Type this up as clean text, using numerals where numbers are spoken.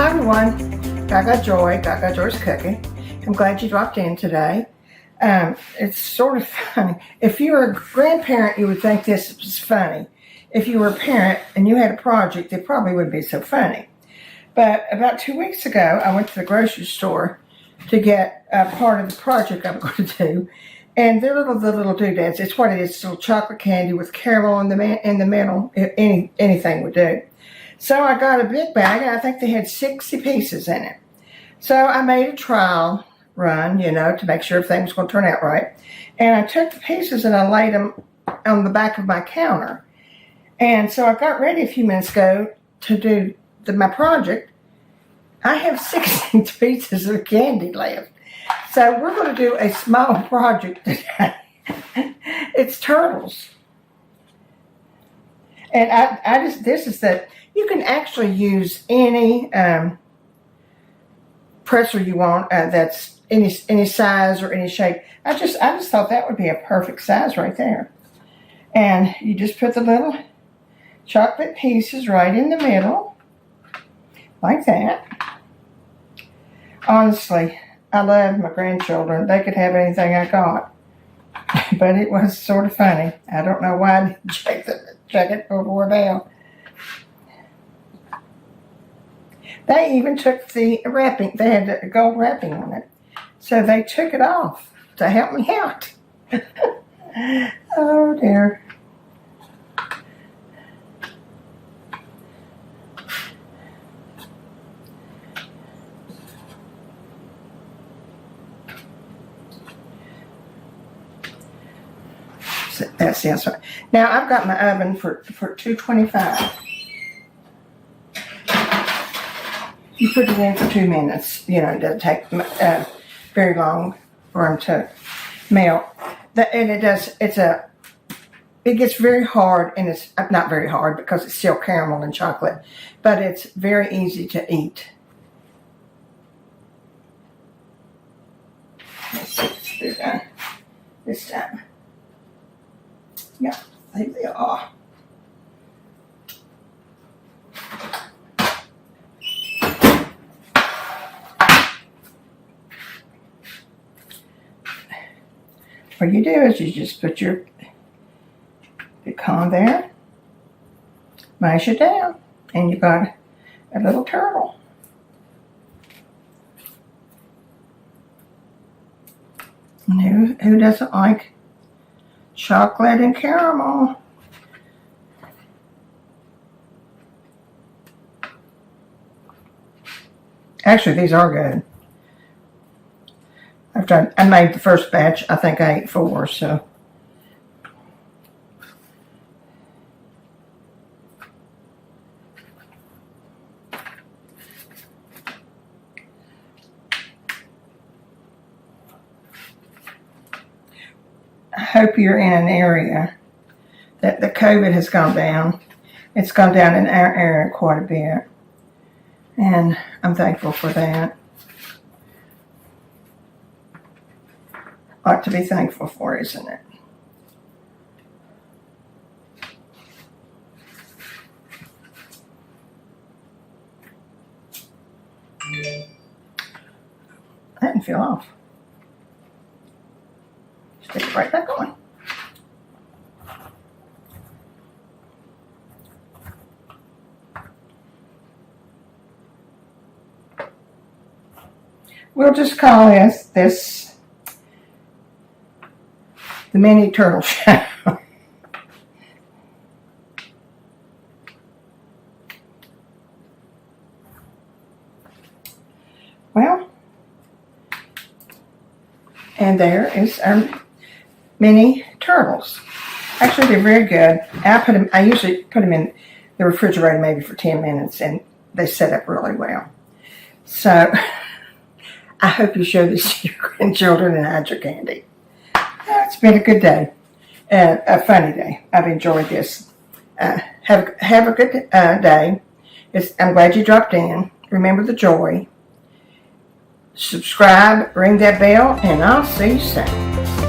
Hi everyone, Gagajoy's cooking. I'm glad you dropped in today. It's sort of funny. If you were a grandparent, you would think this was funny. If you were a parent and you had a project, it probably wouldn't be so funny. But about 2 weeks ago, I went to the grocery store to get a part of the project I'm going to do. And they're the little doodads. It's what it is. It's little chocolate candy with caramel in the middle. Anything would do. So I got a big bag, and I think they had 60 pieces in it. So I made a trial run, to make sure everything was going to turn out right. And I took the pieces and I laid them on the back of my counter. And so I got ready a few minutes ago to do my project. I have 60 pieces of candy left. So we're going to do a small project today. It's turtles. And this is that you can actually use any pretzel you want that's any size or any shape. I just thought that would be a perfect size right there. And you just put the little chocolate pieces right in the middle, like that. Honestly, I love my grandchildren. They could have anything I got. But it was sort of funny. I don't know why I didn't check it before now. They even took the wrapping. They had the gold wrapping on it. So they took it off to help me out. Oh, dear. That sounds right. Now, I've got my oven for 225. You put it in for 2 minutes. It doesn't take very long for them to melt. And it gets very hard, and it's not very hard because it's still caramel and chocolate, but it's very easy to eat. Let's see if they're done this time. Yeah, I think they are. What you do is you just put your pecan there, mash it down, and you got a little turtle. And who doesn't like chocolate and caramel? Actually, these are good. I made the first batch. I think I ate 4, so. I hope you're in an area that the COVID has gone down. It's gone down in our area quite a bit. And I'm thankful for that. Ought to be thankful for, isn't it? That didn't feel off. Stick it right back on. We'll just call this the mini turtle show. Well, and there is our mini turtles. Actually, they're very good. I usually put them in the refrigerator maybe for 10 minutes, and they set up really well. So, I hope you show this to your grandchildren and hide your candy. It's been a good day, a funny day. I've enjoyed this. Have a good day. I'm glad you dropped in. Remember the joy. Subscribe, ring that bell, and I'll see you soon.